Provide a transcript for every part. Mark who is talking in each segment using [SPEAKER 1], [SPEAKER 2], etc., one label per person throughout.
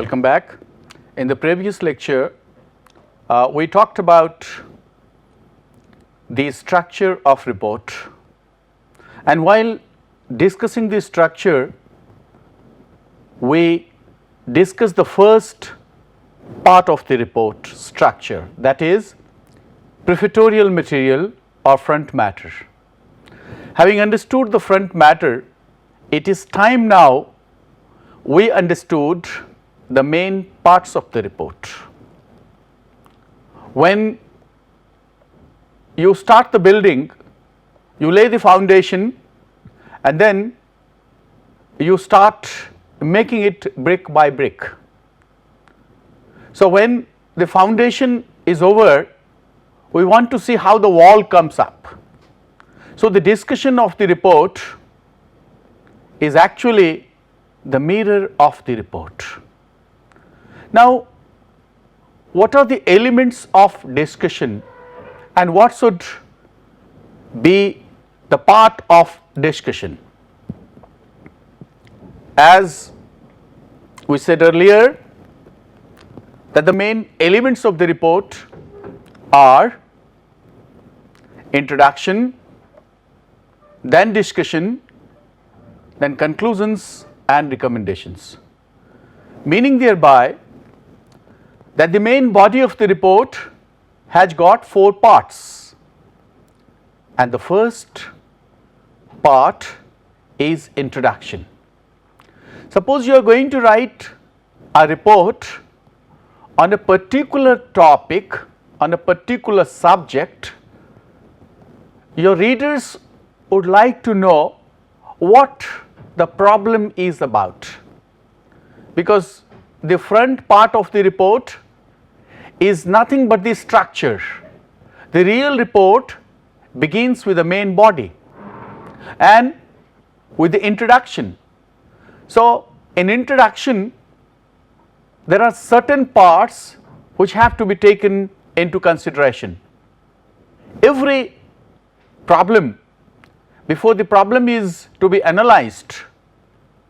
[SPEAKER 1] Welcome back. In the previous lecture, we talked about the structure of report, and while discussing the structure, we discussed the first part of the report structure, that is prefatory material or front matter. Having understood the front matter, it is time now we understood the main parts of the report. When you start the building, you lay the foundation and then you start making it brick by brick. So, when the foundation is over, we want to see how the wall comes up. So, the discussion of the report is actually the mirror of the report. Now, what are the elements of discussion and what should be the part of discussion? As we said earlier, that the main elements of the report are introduction, then discussion, then conclusions and recommendations, meaning thereby that the main body of the report has got 4 parts, and the first part is introduction. Suppose you are going to write a report on a particular topic, on a particular subject, your readers would like to know what the problem is about, because the front part of the report is nothing but the structure. The real report begins with the main body and with the introduction. So, in introduction there are certain parts which have to be taken into consideration. Every problem, before the problem is to be analyzed,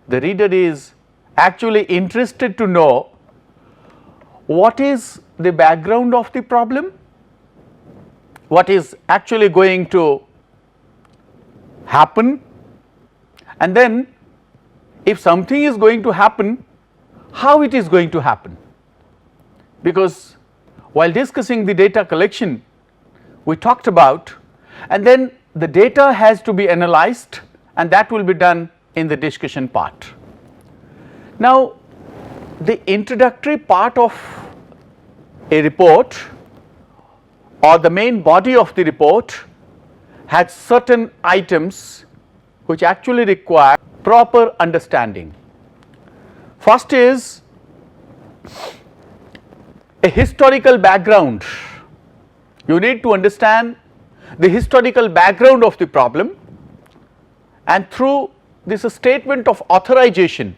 [SPEAKER 1] the reader is actually interested to know what is the background of the problem, what is actually going to happen, and then if something is going to happen, how it is going to happen. Because while discussing the data collection, we talked about, and then the data has to be analyzed, and that will be done in the discussion part. Now, the introductory part of a report or the main body of the report has certain items which actually require proper understanding. First is a historical background. You need to understand the historical background of the problem, and through this statement of authorization,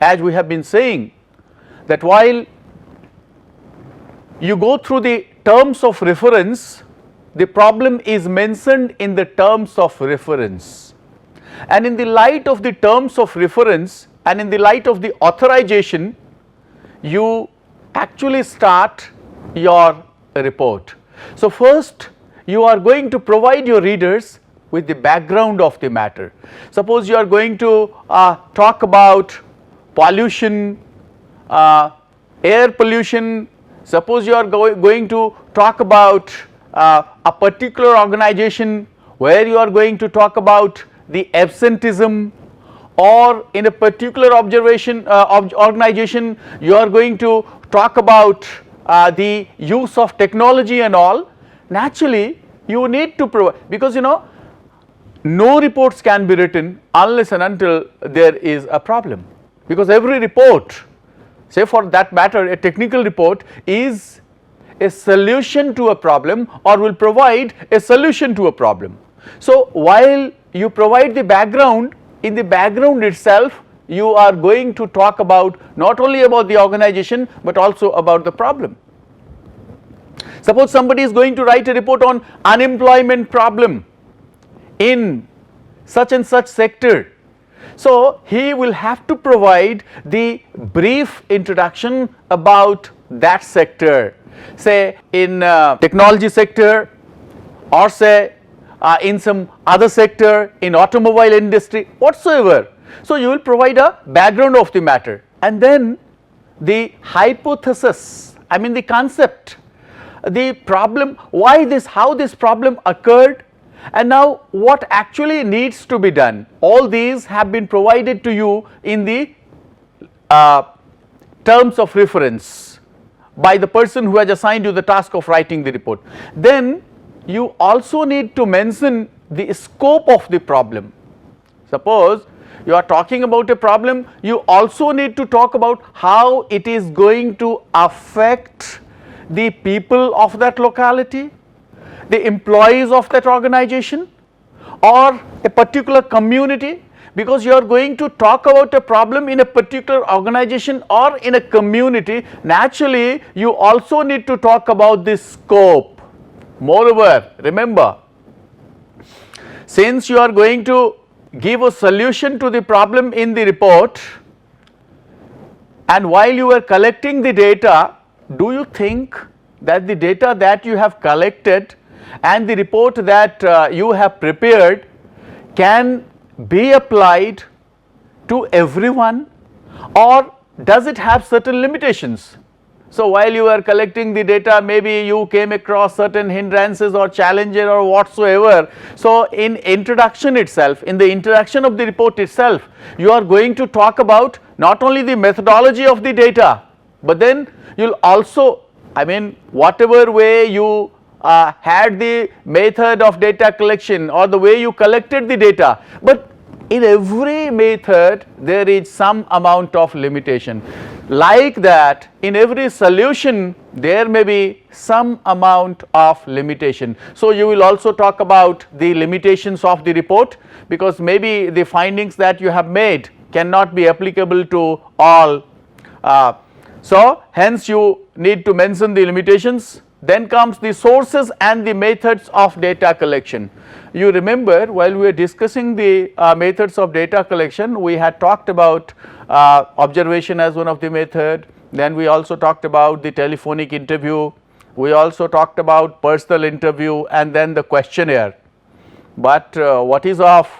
[SPEAKER 1] as we have been saying, that while you go through the terms of reference, the problem is mentioned in the terms of reference, and in the light of the terms of reference and in the light of the authorization, you actually start your report. So, first you are going to provide your readers with the background of the matter. Suppose you are going to talk about pollution, air pollution. Suppose you are going to talk about a particular organization where you are going to talk about the absenteeism, or in a particular organization you are going to talk about the use of technology and all. Naturally you need to provide, because no reports can be written unless and until there is a problem, because every report, say for that matter a technical report, is a solution to a problem or will provide a solution to a problem. So, while you provide the background, in the background itself you are going to talk about not only about the organization but also about the problem. Suppose somebody is going to write a report on unemployment problem in such and such sector, So, he will have to provide the brief introduction about that sector, say in technology sector, or say in some other sector, in automobile industry, whatsoever. So, you will provide a background of the matter, and then the hypothesis, I mean the concept, the problem, why this, how this problem occurred, and now what actually needs to be done. All these have been provided to you in the terms of reference by the person who has assigned you the task of writing the report. Then you also need to mention the scope of the problem. Suppose you are talking about a problem, you also need to talk about how it is going to affect the people of that locality, the employees of that organization, or a particular community, because you are going to talk about a problem in a particular organization or in a community. Naturally, you also need to talk about the scope. Moreover, remember, since you are going to give a solution to the problem in the report, and while you are collecting the data, do you think that the data that you have collected and the report that you have prepared can be applied to everyone, or does it have certain limitations? So, while you are collecting the data, maybe you came across certain hindrances or challenges or whatsoever. So, in introduction itself, in the introduction of the report itself, you are going to talk about not only the methodology of the data, but then you will also, I mean whatever way you had the method of data collection or the way you collected the data, but in every method there is some amount of limitation. Like that, in every solution there may be some amount of limitation. So, you will also talk about the limitations of the report, because maybe the findings that you have made cannot be applicable to all. So, hence you need to mention the limitations. Then comes the sources and the methods of data collection. You remember, while we were discussing the methods of data collection, we had talked about observation as one of the method, then we also talked about the telephonic interview, we also talked about personal interview, and then the questionnaire. But what is of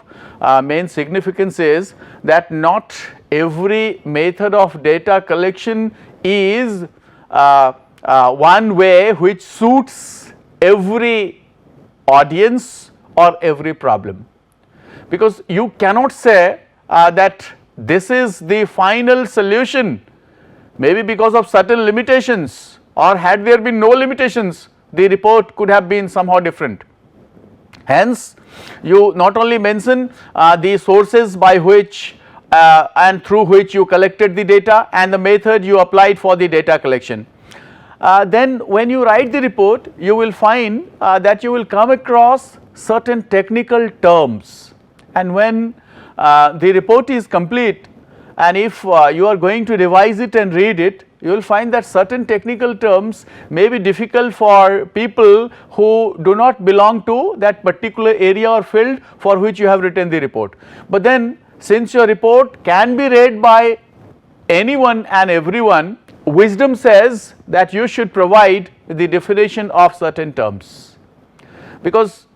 [SPEAKER 1] main significance is that not every method of data collection is one way which suits every audience or every problem, because you cannot say that this is the final solution, maybe because of certain limitations, or had there been no limitations the report could have been somehow different. Hence you not only mention the sources by which and through which you collected the data and the method you applied for the data collection. Then when you write the report, you will find that you will come across certain technical terms, and when the report is complete, and if you are going to revise it and read it, you will find that certain technical terms may be difficult for people who do not belong to that particular area or field for which you have written the report. But then, since your report can be read by anyone and everyone, wisdom says that you should provide the definition of certain terms, because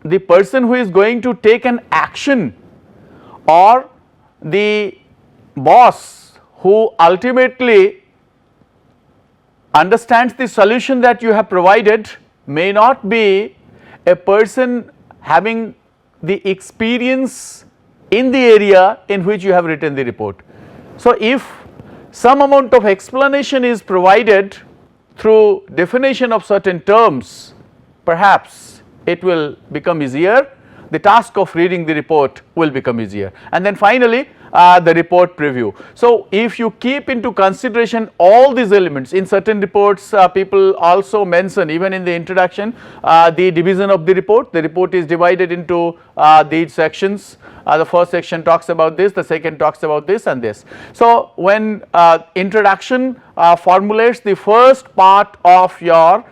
[SPEAKER 1] the person who is going to take an action, or the boss who ultimately understands the solution that you have provided, may not be a person having the experience in the area in which you have written the report. So, if some amount of explanation is provided through definition of certain terms, perhaps it will become easier, the task of reading the report will become easier. And then finally the report preview. So, if you keep into consideration all these elements, in certain reports people also mention, even in the introduction, the division of the report is divided into these sections. The first section talks about this, the second talks about this and this. So, when introduction formulates the first part of your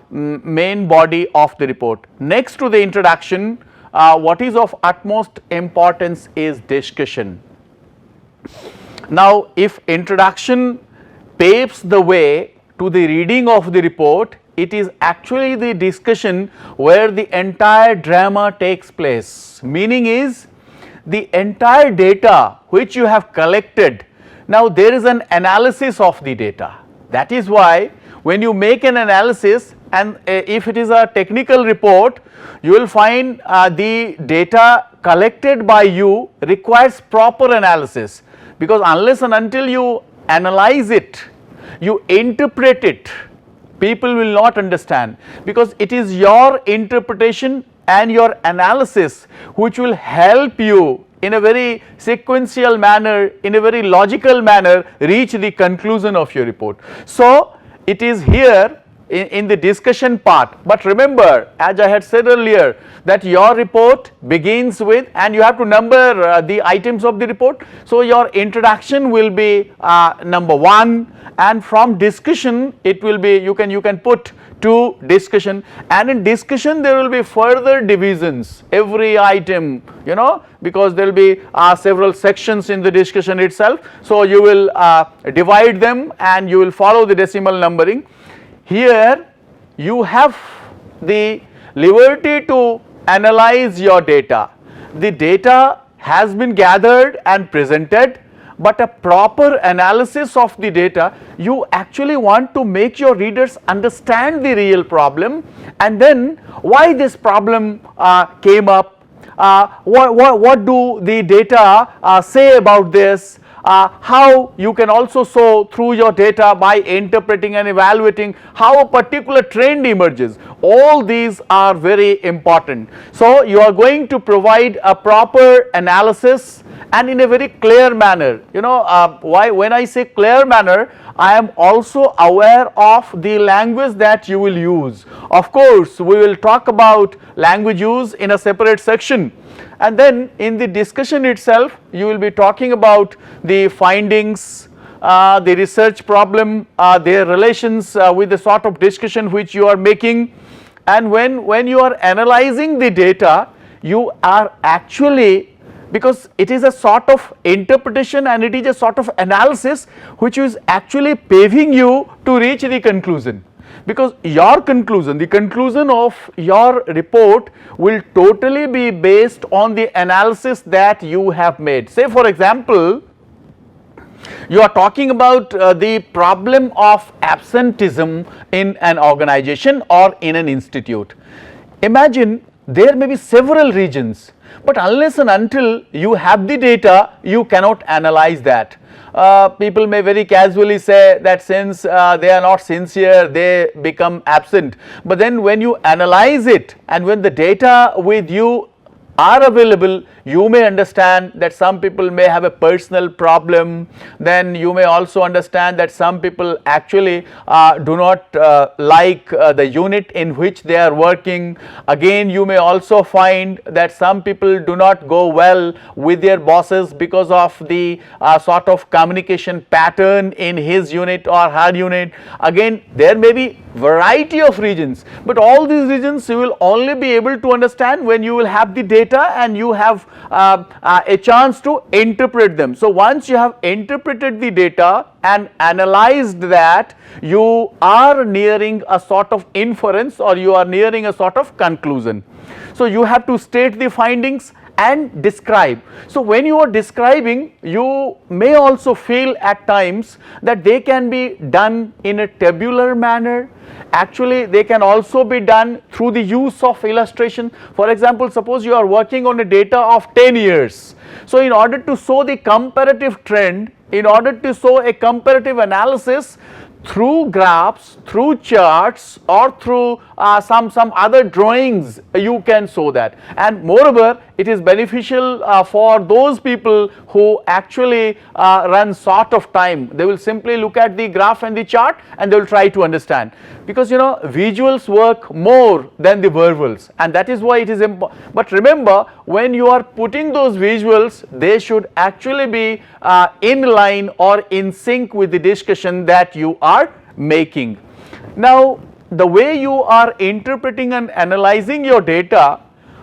[SPEAKER 1] main body of the report, next to the introduction what is of utmost importance is discussion. Now, if introduction paves the way to the reading of the report, it is actually the discussion where the entire drama takes place. Meaning is, the entire data which you have collected, now there is an analysis of the data. That is why when you make an analysis, and if it is a technical report, you will find the data collected by you requires proper analysis, because unless and until you analyze it, you interpret it, people will not understand, because it is your interpretation and your analysis which will help you in a very sequential manner, in a very logical manner, reach the conclusion of your report. So, it is here in the discussion part, but remember, as I had said earlier, that your report begins with, and you have to number the items of the report. So, your introduction will be number 1, and from discussion it will be, you can put to discussion, and in discussion there will be further divisions, every item, you know, because there will be several sections in the discussion itself. So, you will divide them and you will follow the decimal numbering. Here you have the liberty to analyze your data. The data has been gathered and presented, but a proper analysis of the data, you actually want to make your readers understand the real problem, and then why this problem came up, what do the data say about this, how you can also show through your data by interpreting and evaluating how a particular trend emerges. All these are very important. So, you are going to provide a proper analysis and in a very clear manner. You know, why when I say clear manner, I am also aware of the language that you will use. Of course, we will talk about language use in a separate section, and then in the discussion itself you will be talking about the findings, the research problem, their relations with the sort of discussion which you are making, and when you are analyzing the data, you are actually, because it is a sort of interpretation and it is a sort of analysis which is actually paving you to reach the conclusion, because your conclusion, the conclusion of your report will totally be based on the analysis that you have made. Say for example, you are talking about the problem of absenteeism in an organization or in an institute. Imagine there may be several regions, but unless and until you have the data, you cannot analyze that. People may very casually say that since they are not sincere, they become absent, but then when you analyze it and when the data with you are available, you may understand that some people may have a personal problem. Then you may also understand that some people actually do not like the unit in which they are working. Again, you may also find that some people do not go well with their bosses because of the sort of communication pattern in his unit or her unit. Again, there may be variety of reasons, but all these reasons you will only be able to understand when you will have the data and you have a chance to interpret them. So, once you have interpreted the data and analyzed that, you are nearing a sort of inference or you are nearing a sort of conclusion. So, you have to state the findings and describe. So, when you are describing, you may also feel at times that they can be done in a tabular manner. Actually, they can also be done through the use of illustration. For example, suppose you are working on a data of 10 years. So, in order to show the comparative trend, in order to show a comparative analysis through graphs, through charts, or through some other drawings, you can show that. And moreover, it is beneficial for those people who actually run short of time. They will simply look at the graph and the chart and they will try to understand, because you know visuals work more than the verbals, and that is why it is important. But remember, when you are putting those visuals, they should actually be in line or in sync with the discussion that you are making. Now, the way you are interpreting and analyzing your data,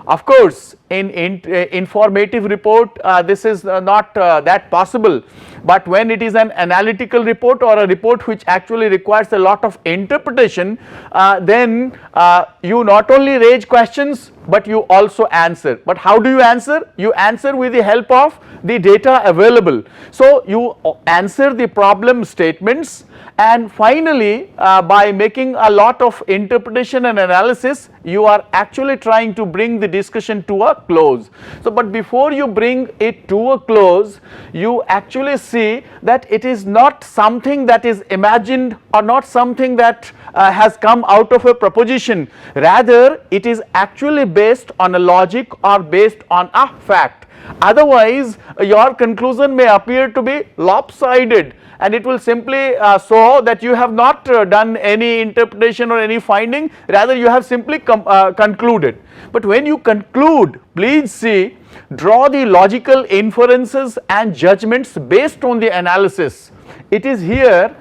[SPEAKER 1] of course, in informative report, this is not that possible, but when it is an analytical report or a report which actually requires a lot of interpretation, then you not only raise questions but you also answer. But how do you answer? You answer with the help of the data available. So you answer the problem statements, and finally by making a lot of interpretation and analysis, you are actually trying to bring the discussion to a close. So but before you bring it to a close, you actually see that it is not something that is imagined or not something that has come out of a proposition, rather it is actually based on a logic or based on a fact. Otherwise your conclusion may appear to be lopsided, and it will simply show that you have not done any interpretation or any finding, rather you have simply concluded. But when you conclude, please see, draw the logical inferences and judgments based on the analysis. It is here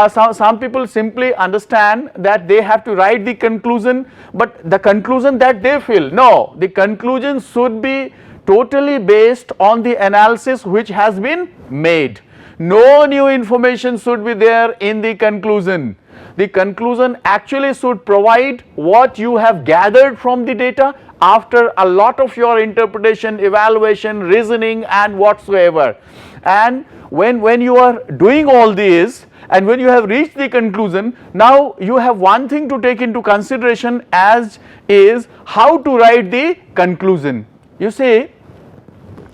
[SPEAKER 1] some people simply understand that they have to write the conclusion, but the conclusion that they feel, no, the conclusion should be totally based on the analysis which has been made. No new information should be there in the conclusion. The conclusion actually should provide what you have gathered from the data after a lot of your interpretation, evaluation, reasoning and whatsoever. And when you are doing all these and when you have reached the conclusion, now you have one thing to take into consideration, as is how to write the conclusion. You see,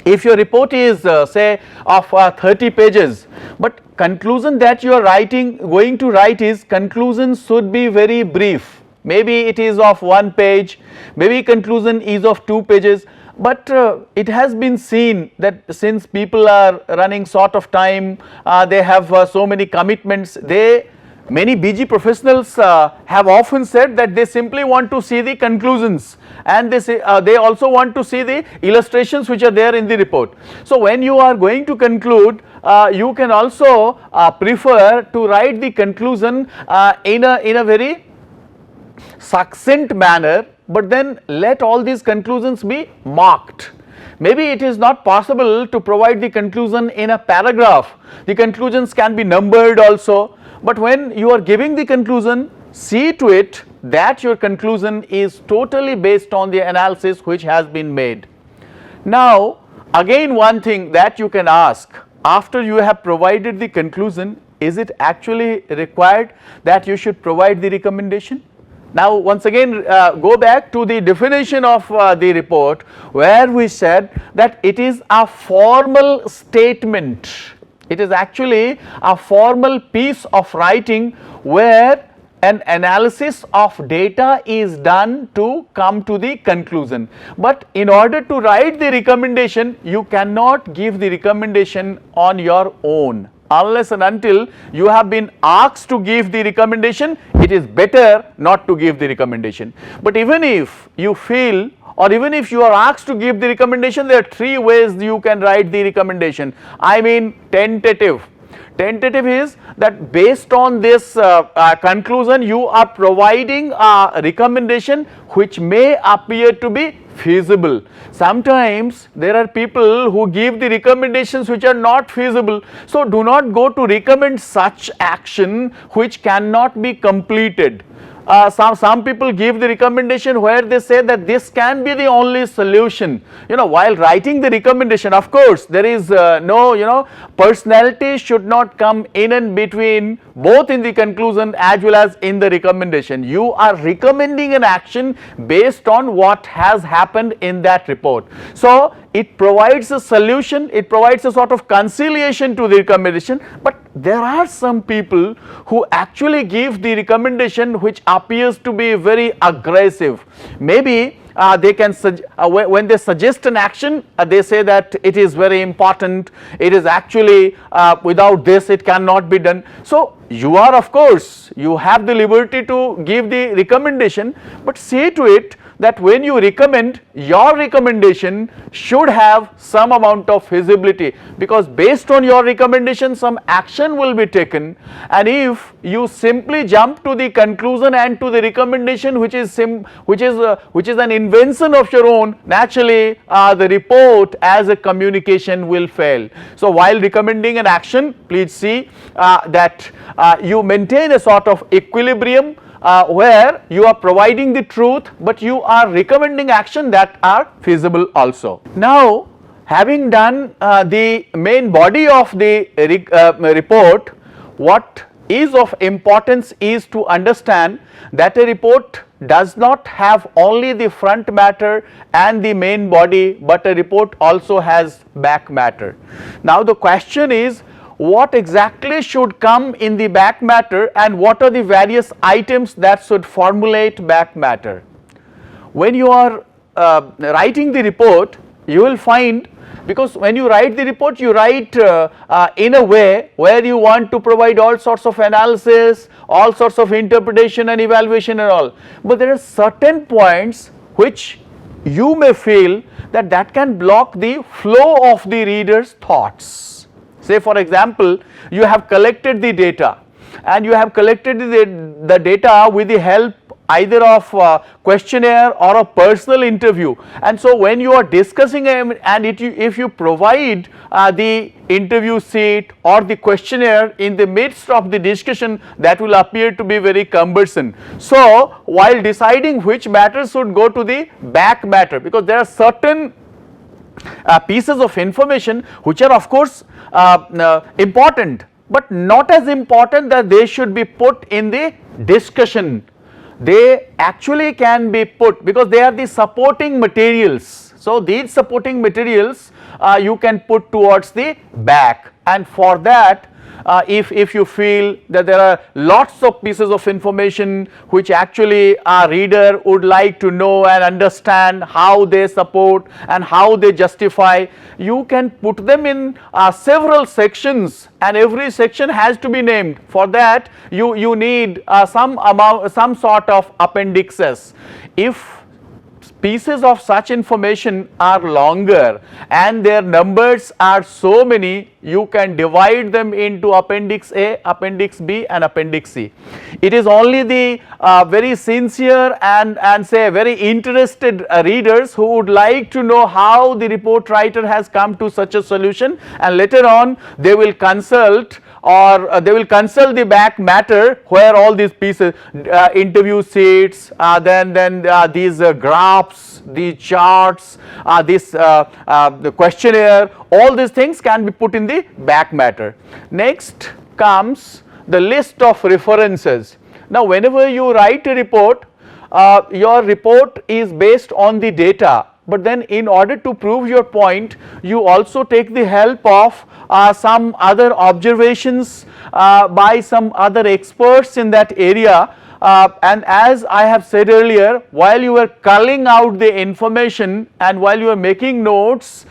[SPEAKER 1] if your report is say of 30 pages, but conclusion that you are going to write is, conclusion should be very brief. Maybe it is of 1 page, maybe conclusion is of 2 pages, but it has been seen that since people are running short of time, they have so many commitments, many BG professionals have often said that they simply want to see the conclusions, and they also want to see the illustrations which are there in the report. So when you are going to conclude, you can also prefer to write the conclusion in a very succinct manner, but then let all these conclusions be marked. Maybe it is not possible to provide the conclusion in a paragraph, the conclusions can be numbered also, but when you are giving the conclusion, see to it that your conclusion is totally based on the analysis which has been made. Now again, one thing that you can ask, after you have provided the conclusion, is it actually required that you should provide the recommendation? Now once again go back to the definition of the report, where we said that it is a formal statement. It is actually a formal piece of writing where an analysis of data is done to come to the conclusion. But in order to write the recommendation, you cannot give the recommendation on your own. Unless and until you have been asked to give the recommendation, it is better not to give the recommendation. But even if you feel, or even if you are asked to give the recommendation, there are 3 ways you can write the recommendation. I mean tentative. Tentative is that based on this conclusion, you are providing a recommendation which may appear to be feasible. Sometimes there are people who give the recommendations which are not feasible. So do not go to recommend such action which cannot be completed. Some people give the recommendation where they say that this can be the only solution. While writing the recommendation, of course there is no personality should not come in and between, both in the conclusion as well as in the recommendation. You are recommending an action based on what has happened in that report. So it provides a solution, it provides a sort of conciliation to the recommendation. But there are some people who actually give the recommendation which appears to be very aggressive. Maybe they can when they suggest an action, they say that it is very important, it is actually without this it cannot be done. So you are, of course, you have the liberty to give the recommendation, but see to it that when you recommend, your recommendation should have some amount of feasibility, because based on your recommendation some action will be taken, and if you simply jump to the conclusion and to the recommendation which is an invention of your own, naturally the report as a communication will fail. So while recommending an action, please see that you maintain a sort of equilibrium where you are providing the truth, but you are recommending action that are feasible also. Now, having done the main body of the report, what is of importance is to understand that a report does not have only the front matter and the main body, but a report also has back matter. Now the question is, what exactly should come in the back matter and what are the various items that should formulate back matter? When you are writing the report, you will find, because when you write the report, you write in a way where you want to provide all sorts of analysis, all sorts of interpretation and evaluation and all, but there are certain points which you may feel that can block the flow of the reader's thoughts. Say for example, you have collected the data and you have collected the data with the help either of a questionnaire or a personal interview, and so when you are discussing and if you provide the interview sheet or the questionnaire in the midst of the discussion, that will appear to be very cumbersome. So while deciding which matters should go to the back matter, because there are certain pieces of information which are of course important, but not as important that they should be put in the discussion. They actually can be put because they are the supporting materials. So these supporting materials you can put towards the back, and for that if you feel that there are lots of pieces of information which actually a reader would like to know and understand how they support and how they justify, you can put them in several sections, and every section has to be named. For that you need some sort of appendixes. If pieces of such information are longer and their numbers are so many, you can divide them into Appendix A, Appendix B and Appendix C. It is only the very sincere and say very interested readers who would like to know how the report writer has come to such a solution, and later on they will consult the back matter where all these pieces, interview sheets, then these graphs, the charts, the questionnaire, all these things can be put in the back matter. Next comes the list of references. Now whenever you write a report, your report is based on the data, but then in order to prove your point, you also take the help of some other observations by some other experts in that area, and as I have said earlier, while you are culling out the information and while you are making notes,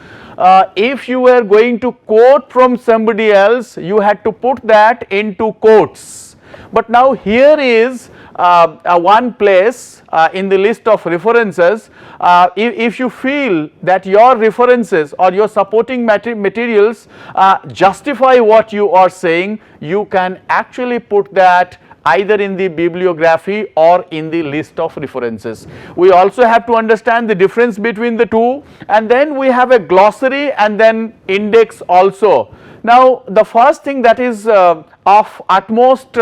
[SPEAKER 1] if you were going to quote from somebody else, you had to put that into quotes. But now here is one place in the list of references. If you feel that your references or your supporting materials justify what you are saying, you can actually put that either in the bibliography or in the list of references. We also have to understand the difference between the two, and then we have a glossary and then index also. Now the first thing that is of utmost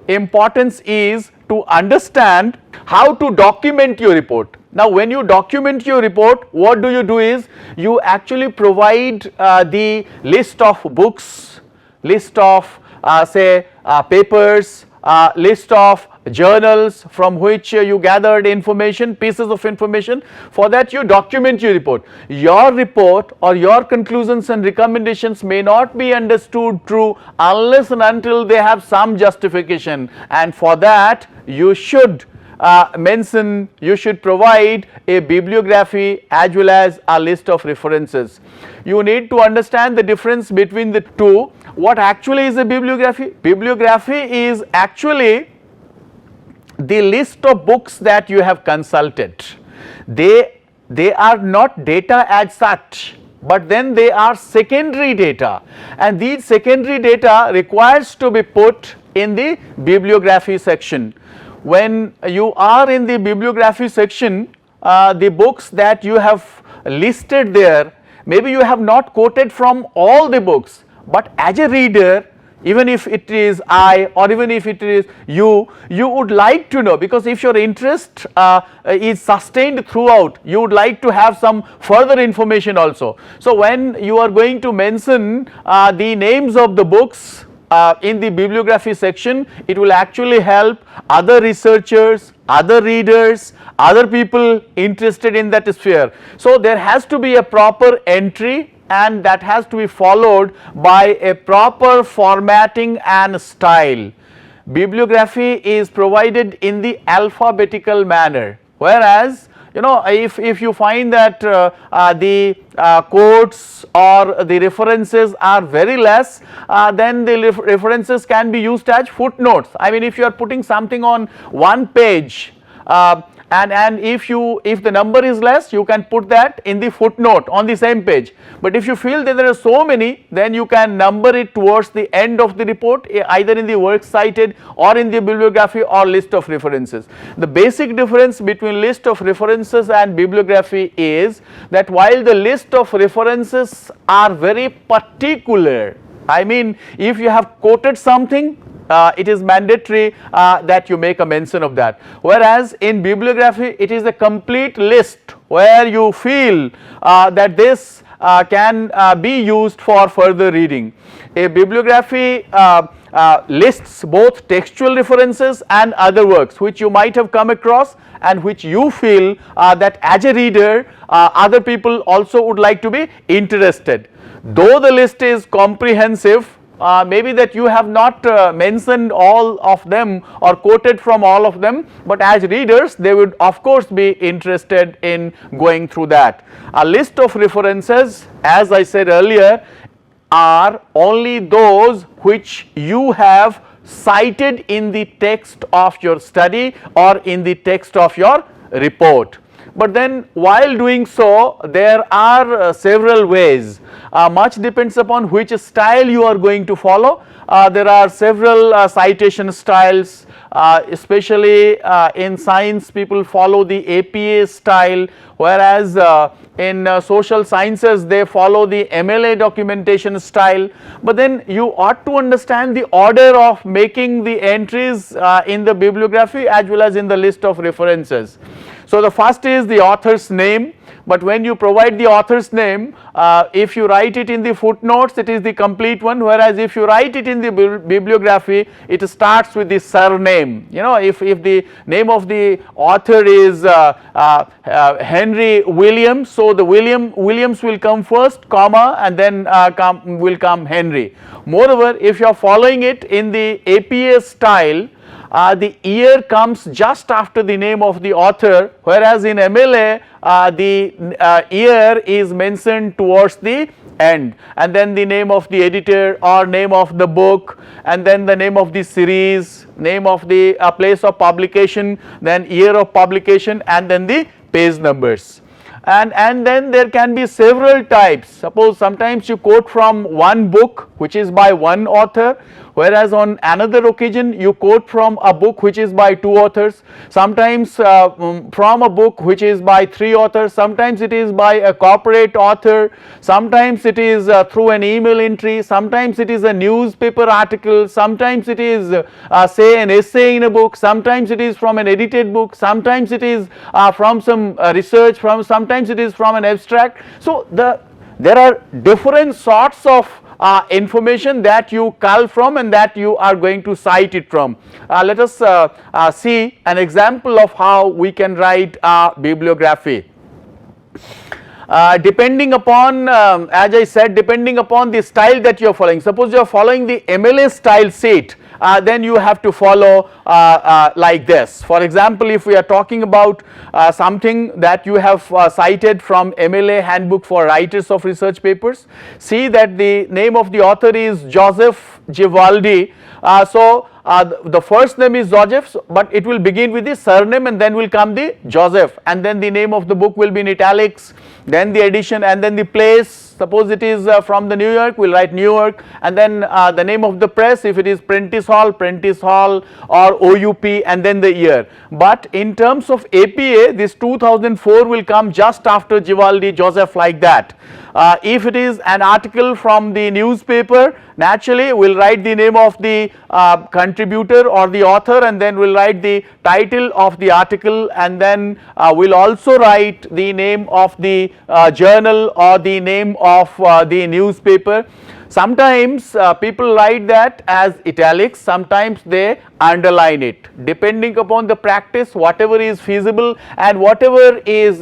[SPEAKER 1] importance is to understand how to document your report. Now when you document your report, what do you do is you actually provide the list of books, list of say papers, list of journals from which you gathered information, pieces of information. For that you document your report. Your report or your conclusions and recommendations may not be understood true unless and until they have some justification, and for that you should you should provide a bibliography as well as a list of references. You need to understand the difference between the two. What actually is a bibliography? Bibliography is actually the list of books that you have consulted. they are not data as such, but then they are secondary data, and these secondary data requires to be put in the bibliography section. When you are in the bibliography section, the books that you have listed there, maybe you have not quoted from all the books, but as a reader, even if it is I or even if it is you would like to know, because if your interest is sustained throughout, you would like to have some further information also. So when you are going to mention the names of the books in the bibliography section, it will actually help other researchers, other readers, other people interested in that sphere. So there has to be a proper entry, and that has to be followed by a proper formatting and style. Bibliography is provided in the alphabetical manner, whereas if you find that the quotes or the references are very less, then the references can be used as footnotes. I mean, if you are putting something on one page, and if the number is less, you can put that in the footnote on the same page. But if you feel that there are so many, then you can number it towards the end of the report, either in the works cited or in the bibliography or list of references. The basic difference between list of references and bibliography is that while the list of references are very particular, I mean, if you have quoted something, it is mandatory that you make a mention of that, whereas in bibliography it is a complete list where you feel that this can be used for further reading. A bibliography lists both textual references and other works which you might have come across and which you feel that as a reader other people also would like to be interested. Though the list is comprehensive, maybe that you have not mentioned all of them or quoted from all of them, but as readers they would of course be interested in going through that. A list of references, as I said earlier, are only those which you have cited in the text of your study or in the text of your report. But then while doing so, there are several ways, much depends upon which style you are going to follow. There are several citation styles, especially in science people follow the APA style, whereas in social sciences they follow the MLA documentation style. But then you ought to understand the order of making the entries in the bibliography as well as in the list of references. So the first is the author's name, but when you provide the author's name, if you write it in the footnotes, it is the complete one, whereas if you write it in the bibliography, it starts with the surname. If the name of the author is Henry Williams, so the Williams will come first, comma, and then will come Henry. Moreover, if you are following it in the APA style, the year comes just after the name of the author, whereas in MLA the year is mentioned towards the end, and then the name of the editor or name of the book, and then the name of the series, name of the place of publication, then year of publication, and then the page numbers. And then there can be several types. Suppose sometimes you quote from one book which is by one author, whereas on another occasion you quote from a book which is by two authors, sometimes from a book which is by three authors, sometimes it is by a corporate author, sometimes it is through an email entry, sometimes it is a newspaper article, sometimes it is say an essay in a book, sometimes it is from an edited book, sometimes it is from some research, sometimes it is from an abstract. So there are different sorts of information that you cull from and that you are going to cite it from. Let us see an example of how we can write a bibliography. Depending upon, as I said, depending upon the style that you are following. Suppose you are following the MLA style sheet, then you have to follow like this. For example, if we are talking about something that you have cited from MLA Handbook for Writers of Research Papers, see that the name of the author is Joseph Givaldi. So the first name is Joseph, but it will begin with the surname and then will come the Joseph, and then the name of the book will be in italics, then the edition, and then the place. Suppose it is from the New York, we will write New York, and then the name of the press, if it is Prentice Hall or OUP, and then the year. But in terms of APA, this 2004 will come just after Givaldi, Joseph, like that. If it is an article from the newspaper, naturally we will write the name of the contributor or the author, and then we will write the title of the article, and then we will also write the name of the journal or the name of the newspaper. Sometimes people write that as italics, sometimes they underline it, depending upon the practice, whatever is feasible and whatever is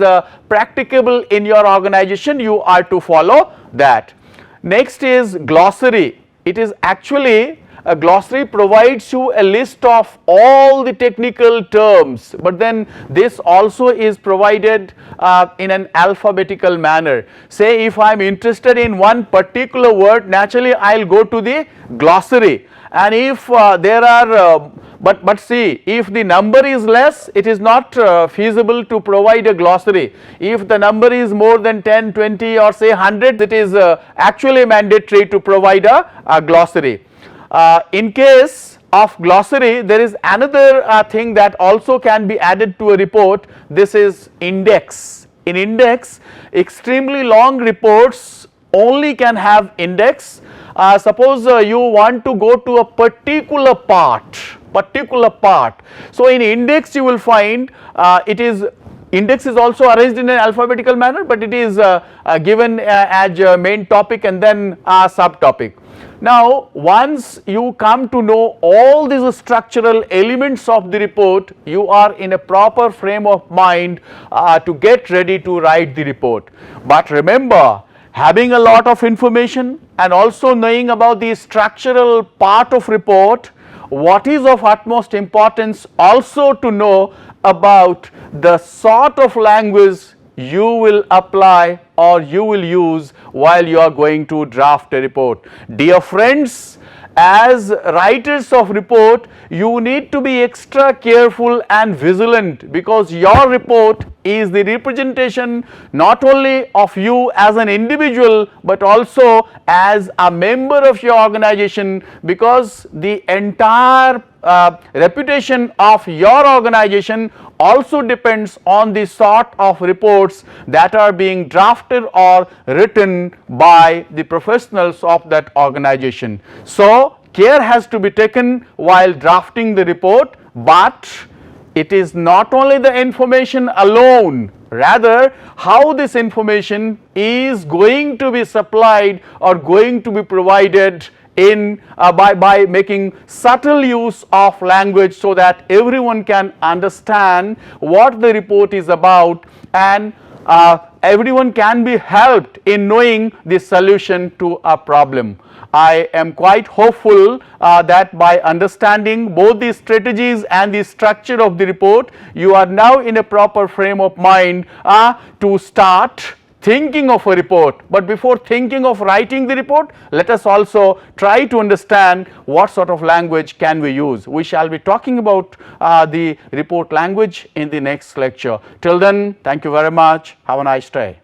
[SPEAKER 1] practicable in your organization, you are to follow that. Next is glossary. It is actually, a glossary provides you a list of all the technical terms, but then this also is provided in an alphabetical manner. Say if I am interested in one particular word, naturally I will go to the glossary, and if there are but see, if the number is less, it is not feasible to provide a glossary. If the number is more than 10, 20 or say 100, it is actually mandatory to provide a glossary. In case of glossary, there is another thing that also can be added to a report. This is index. In index, extremely long reports only can have index. Suppose you want to go to a particular part. So in index you will find index is also arranged in an alphabetical manner, but it is given as a main topic and then a subtopic. Now once you come to know all these structural elements of the report, you are in a proper frame of mind to get ready to write the report. But remember, having a lot of information and also knowing about the structural part of report, what is of utmost importance also to know about the sort of language you will apply or you will use while you are going to draft a report. Dear friends, as writers of report, you need to be extra careful and vigilant, because your report is the representation not only of you as an individual but also as a member of your organization, because the entire reputation of your organization also depends on the sort of reports that are being drafted or written by the professionals of that organization. So care has to be taken while drafting the report, but it is not only the information alone, rather how this information is going to be supplied or going to be provided in by making subtle use of language so that everyone can understand what the report is about, and everyone can be helped in knowing the solution to a problem. I am quite hopeful that by understanding both the strategies and the structure of the report, you are now in a proper frame of mind to start thinking of a report. But before thinking of writing the report, let us also try to understand what sort of language can we use. We shall be talking about the report language in the next lecture. Till then, thank you very much. Have a nice day.